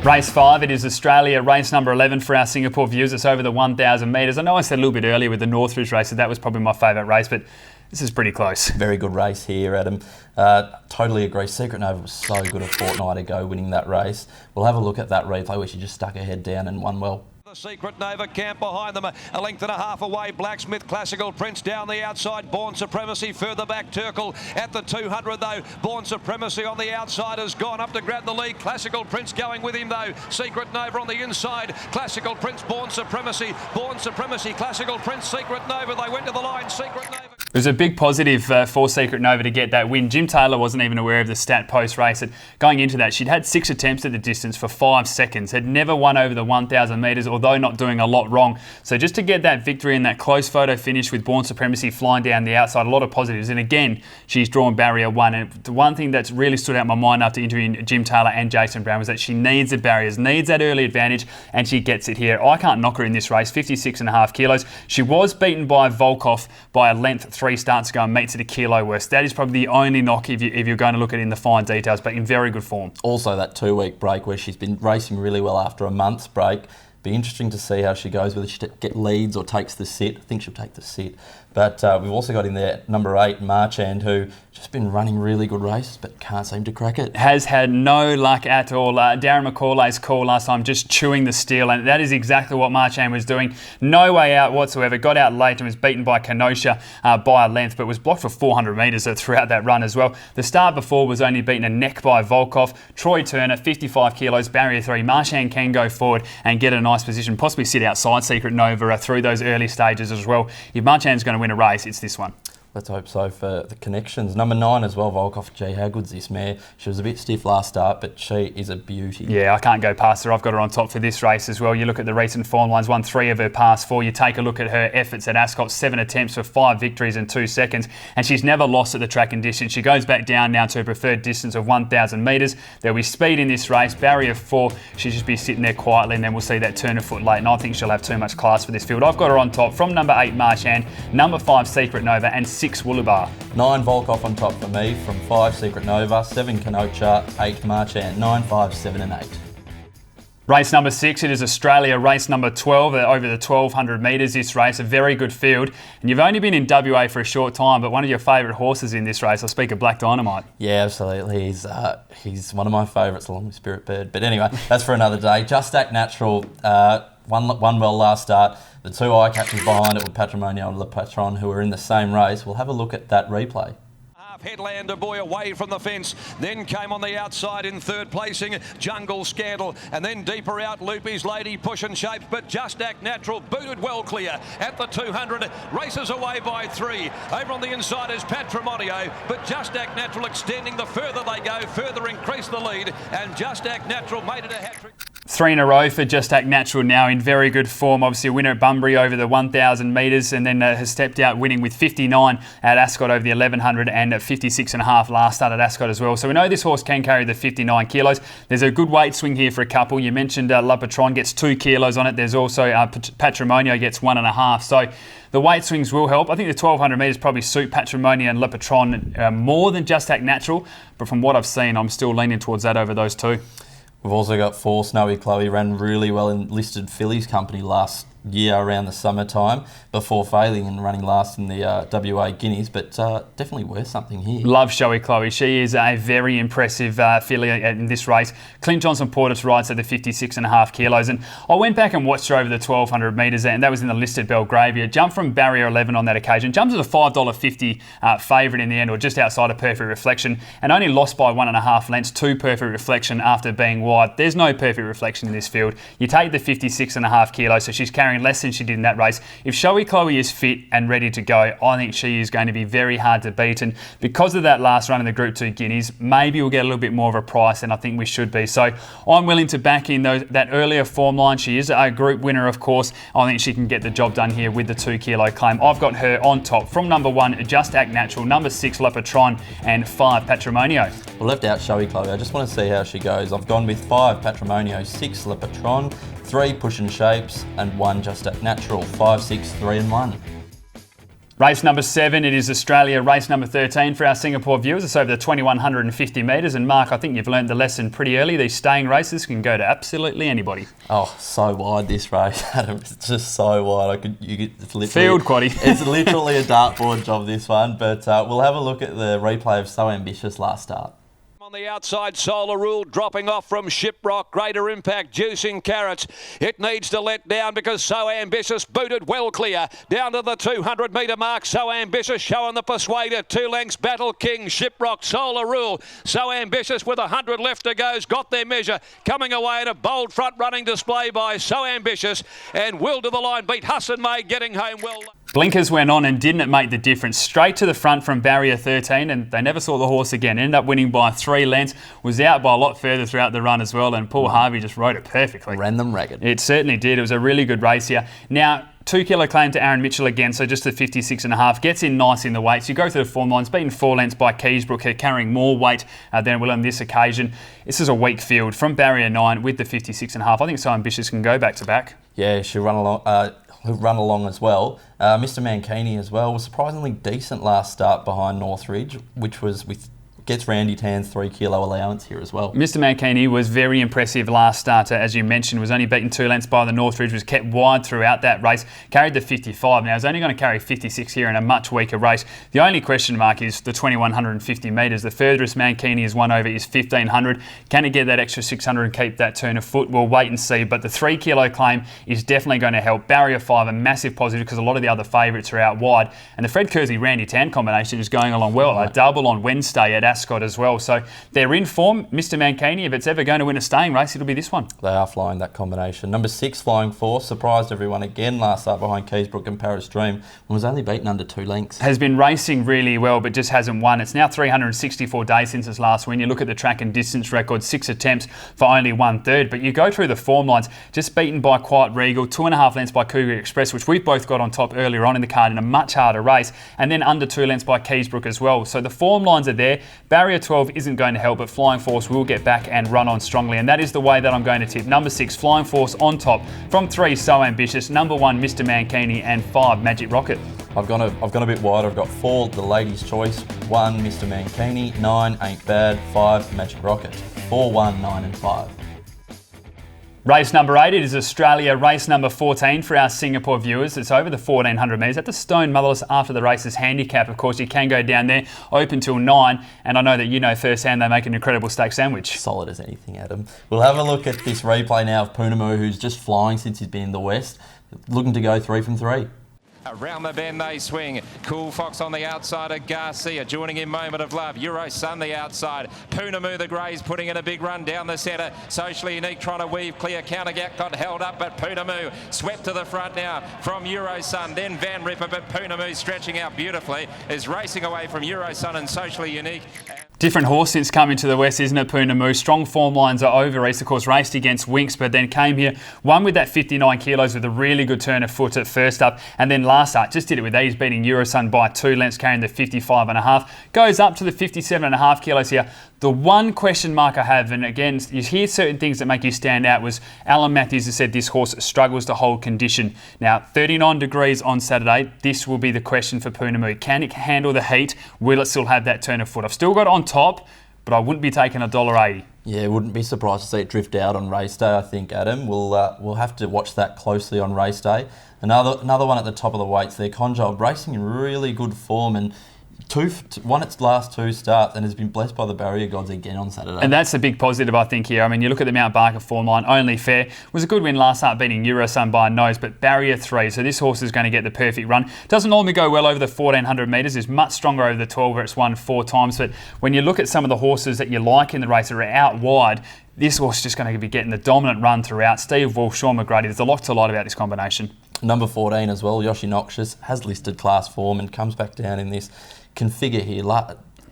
Race 5, it is Australia, race number 11 for our Singapore viewers. It's over the 1,000 metres. I know I said a little bit earlier with the Northridge race that was probably my favourite race, but this is pretty close. Very good race here, Adam. Totally agree. Secret Nova was so good a fortnight ago winning that race. We'll have a look at that replay where she just stuck her head down and won well. The Secret Nova camp behind them, a length and a half away. Blacksmith, Classical Prince down the outside. Born Supremacy further back. Turkle at the 200 though. Born Supremacy on the outside has gone up to grab the lead. Classical Prince going with him though. Secret Nova on the inside. Classical Prince, Born Supremacy, Classical Prince, Secret Nova. They went to the line. Secret Nova. It was a big positive for Secret Nova to get that win. Jim Taylor wasn't even aware of the stat post-race. Going into that, she'd had 6 attempts at the distance for 5 seconds, had never won over the 1,000 metres, although not doing a lot wrong. So just to get that victory and that close photo finish with Born Supremacy flying down the outside, a lot of positives. And again, she's drawn barrier 1. And the one thing that's really stood out in my mind after interviewing Jim Taylor and Jason Brown was that she needs the barriers, needs that early advantage, and she gets it here. I can't knock her in this race, 56.5 kilos. She was beaten by Volkov by a length 3 starts ago and meets at a kilo worse. That is probably the only knock if you're going to look at it in the fine details, but in very good form. Also that 2-week break where she's been racing really well after a month's break. Be interesting to see how she goes, whether she get leads or takes the sit. I think she'll take the sit. But we've also got in there number 8, Marchand, who just been running really good races but can't seem to crack it. Has had no luck at all. Darren McCauley's call last time, just chewing the steel, and that is exactly what Marchand was doing. No way out whatsoever. Got out late and was beaten by Kenosha by a length, but was blocked for 400 metres throughout that run as well. The start before was only beaten a neck by Volkov. Troy Turner, 55 kilos, barrier 3. Marchand can go forward and get a nice position, possibly sit outside Secret Nova through those early stages as well. If Marchand's going to win a race, it's this one. Let's hope so for the connections. Number 9 as well, Volkov. Gee, how good's this mare? She was a bit stiff last start, but she is a beauty. Yeah, I can't go past her. I've got her on top for this race as well. You look at the recent form lines, won 3 of her past 4. You take a look at her efforts at Ascot, 7 attempts for 5 victories in 2 seconds, and she's never lost at the track and distance. She goes back down now to her preferred distance of 1,000 metres. There'll be speed in this race. Barrier 4, she'll just be sitting there quietly, and then we'll see that turn of foot late, and I think she'll have too much class for this field. I've got her on top from number 8, Marchand, number 5, Secret Nova, and 6, Woolabar. 9 Volkov on top for me, from 5 Secret Nova, 7 Kenosha, 8 Marchand, 9, 5, 7 and 8. Race number 6, it is Australia, race number 12, over the 1,200 metres this race, a very good field. And you've only been in WA for a short time, but one of your favourite horses in this race, I speak of Black Dynamite. Yeah, absolutely. He's one of my favourites along with Spirit Bird. But anyway, that's for another day. Just Act Natural, won well last start. The 2 eye catchers behind it were Patrimonio and Le Patron, who were in the same race. We'll have a look at that replay. Headlander Boy away from the fence, then came on the outside in 3rd placing Jungle Scandal, and then deeper out Loopy's Lady pushing shapes, but Just Act Natural booted well clear at the 200, races away by 3. Over on the inside is Patrimonio, but Just Act Natural extending. The further they go, further increase the lead, and Just Act Natural made it a hat-trick. 3 in a row for Just Act Natural now, in very good form. Obviously a winner at Bunbury over the 1,000 metres, and then has stepped out winning with 59 at Ascot over the 1,100 and 56.5 last start at Ascot as well. So we know this horse can carry the 59 kilos. There's a good weight swing here for a couple. You mentioned Le Patron gets 2 kilos on it. There's also Patrimonio gets 1.5. So the weight swings will help. I think the 1,200 metres probably suit Patrimonio and Le Patron more than Just Act Natural, but from what I've seen, I'm still leaning towards that over those 2. We've also got 4 Snowy Chloe, ran really well in listed fillies company last year around the summertime before failing and running last in the WA Guineas, but definitely worth something here. Love Showy Chloe. She is a very impressive filly in this race. Clint Johnson Portis rides at the 56.5 kilos, and I went back and watched her over the 1,200 metres, and that was in the listed Belgravia. Jumped from barrier 11 on that occasion, jumped to the $5.50 favourite in the end, or just outside of Perfect Reflection, and only lost by 1.5 lengths to Perfect Reflection after being wide. There's no Perfect Reflection in this field. You take the 56.5 kilos, so she's carrying less than she did in that race. If Showy Chloe is fit and ready to go, I think she is going to be very hard to beat, and because of that last run in the Group 2 Guineas, maybe we'll get a little bit more of a price than I think we should be. So I'm willing to back in that earlier form line. She is a group winner, of course. I think she can get the job done here with the 2 kilo claim. I've got her on top from number 1, Just Act Natural, number 6, Le Patron, and 5, Patrimonio. I left out Showy Chloe. I just want to see how she goes. I've gone with 5 Patrimonio, 6 Le Patron, 3 Push and Shapes, and 1 Just Act Natural. 5, 6, 3 and 1. Race number 7, it is Australia race number 13 for our Singapore viewers. It's over the 2150 metres. And Mark, I think you've learned the lesson pretty early. These staying races can go to absolutely anybody. Oh, so wide this race, Adam. It's just so wide. It's literally Field quaddie. It's literally a dartboard job, this one. But we'll have a look at the replay of So Ambitious last start. On the outside, Solar Rule dropping off from Shiprock. Greater Impact juicing Carrots. It needs to let down because So Ambitious booted well clear. Down to the 200 metre mark. So Ambitious showing the persuader. 2 lengths. Battle King, Shiprock, Solar Rule. So Ambitious with 100 left to go's got their measure. Coming away in a bold front running display by So Ambitious. And Will to the line beat Husson May getting home well. Blinkers went on and didn't make the difference. Straight to the front from barrier 13, and they never saw the horse again. Ended up winning by 3 lengths. Was out by a lot further throughout the run as well, and Paul Harvey just rode it perfectly. Ran them ragged. It certainly did. It was a really good race here. Now, 2 kilo claim to Aaron Mitchell again, so just the 56.5. Gets in nice in the weights. You go through the form lines, beaten 4 lengths by Keysbrook, carrying more weight than it will on this occasion. This is a weak field from barrier 9 with the 56.5. I think So Ambitious can go back to back. Yeah, she'll run along as well. Mr. Mankini as well was surprisingly decent last start behind Northridge, which was gets Randy Tan's 3 kilo allowance here as well. Mr. Mankini was very impressive last starter, as you mentioned, was only beaten 2 lengths by the Northridge, was kept wide throughout that race, carried the 55. Now, he's only going to carry 56 here in a much weaker race. The only question mark is the 2150 metres. The furthest Mankini has won over is 1500. Can he get that extra 600 and keep that turn of foot? We'll wait and see, but the 3 kilo claim is definitely going to help. Barrier 5, a massive positive because a lot of the other favourites are out wide. And the Fred Kersey Randy Tan combination is going along well. A double on Wednesday at Ascot as well. So they're in form. Mr. Mankini, if it's ever going to win a staying race, it'll be this one. They are flying that combination. Number 6, Flying Force, surprised everyone again last start behind Keysbrook and Paris Dream and was only beaten under 2 lengths. Has been racing really well, but just hasn't won. It's now 364 days since its last win. You look at the track and distance record, 6 attempts for only 1/3. But you go through the form lines, just beaten by Quiet Regal, 2.5 lengths by Cougar Express, which we've both got on top earlier on in the card in a much harder race, and then under 2 lengths by Keysbrook as well. So the form lines are there. Barrier 12 isn't going to help, but Flying Force will get back and run on strongly, and that is the way that I'm going to tip. Number 6, Flying Force on top. From 3, So Ambitious. Number 1, Mr. Mankini, and 5, Magic Rocket. I've gone a bit wider. I've got 4, The Ladies' Choice, 1, Mr. Mankini, 9, Ain't Bad, 5, Magic Rocket, 4, 1, 9 and 5. Race number 8, it is Australia race number 14 for our Singapore viewers. It's over the 1400 metres at the Stone Motherless after the race's handicap. Of course, you can go down there, open till 9, and I know that you know firsthand they make an incredible steak sandwich. Solid as anything, Adam. We'll have a look at this replay now of Poonamoo, who's just flying since he's been in the West, looking to go 3 from 3. Around the bend they swing. Cool Fox on the outside of Garcia. Joining in Moment of Love. Euro Sun the outside. Poonamoo the Greys putting in a big run down the centre. Socially Unique trying to weave clear. Counter Gap got held up, but Poonamoo swept to the front now from Euro Sun. Then Van Ripper, but Poonamoo stretching out beautifully. Is racing away from Euro Sun and Socially Unique. Different horse since coming to the West, isn't it, Poonamoo? Strong form lines are over. East, of course, raced against Winks, but then came here, won with that 59 kilos with a really good turn of foot at first up. And then last start, just did it with ease, beating Eurosun by 2 lengths, carrying the 55.5. Goes up to the 57.5 kilos here. The one question mark I have, and again, you hear certain things that make you stand out, was Alan Matthews has said this horse struggles to hold condition. Now, 39 degrees on Saturday, this will be the question for Poonamoo. Can it handle the heat? Will it still have that turn of foot? I've still got it on top, but I wouldn't be taking $1.80. Yeah, wouldn't be surprised to see it drift out on race day, I think, Adam. We'll have to watch that closely on race day. Another one at the top of the weights there, Conjo, racing in really good form and won its last 2 starts and has been blessed by the barrier gods again on Saturday. And that's a big positive, I think, here. I mean, you look at the Mount Barker form line, Only Fair was a good win last start, beating Eurosun by a nose, but barrier 3. So this horse is going to get the perfect run. Doesn't normally go well over the 1400 metres, is much stronger over the 12 where it's won 4 times. But when you look at some of the horses that you like in the race that are out wide, this horse is just going to be getting the dominant run throughout. Steve Wolf, Sean McGrady, there's a lot to like about this combination. Number 14 as well, Yoshi Noxious, has listed class form and comes back down in this configure here.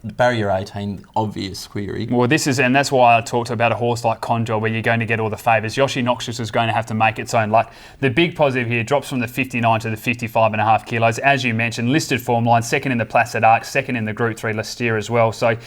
Barrier 18, obvious query. Well, and that's why I talked about a horse like Conjure where you're going to get all the favours. Yoshi Noxious is going to have to make its own luck. The big positive here drops from the 59 to the 55.5 kilos. As you mentioned, listed form line, second in the Placid Arc, second in the Group 3 Lestier as well. So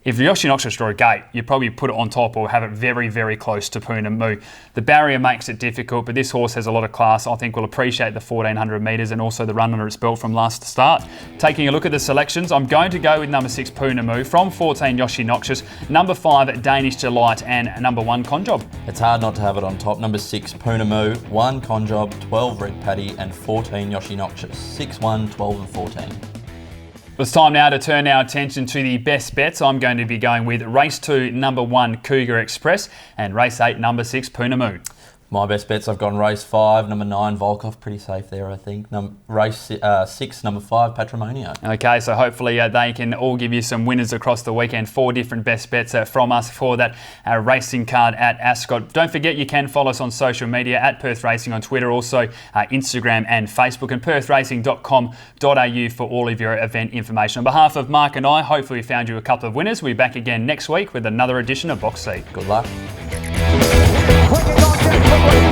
If Yoshinoxus draw a gate, you'd probably put it on top or have it very, very close to Puna Moo. The barrier makes it difficult, but this horse has a lot of class. I think we'll appreciate the 1400 metres and also the run under its belt from last start. Taking a look at the selections, I'm going to go with number 6 Puna Moo, from 14 Yoshinoxus, number 5 Danish Delight, and number 1 Conjob. It's hard not to have it on top. Number 6 Puna Moo, 1 Conjob, 12 Red Paddy, and 14 Yoshinoxus. 6, 1, 12 and 14. It's time now to turn our attention to the best bets. I'm going to be going with race 2, number 1, Cougar Express, and race 8, number 6, Puna Moo. My best bets, I've gone race 5, number 9, Volkov, pretty safe there, I think. Race 6, number 5, Patrimonio. Okay, so hopefully they can all give you some winners across the weekend. 4 different best bets from us for that racing card at Ascot. Don't forget you can follow us on social media at Perth Racing on Twitter, also Instagram and Facebook, and perthracing.com.au for all of your event information. On behalf of Mark and I, hopefully we found you a couple of winners. We'll be back again next week with another edition of Box Seat. Good luck. Quick,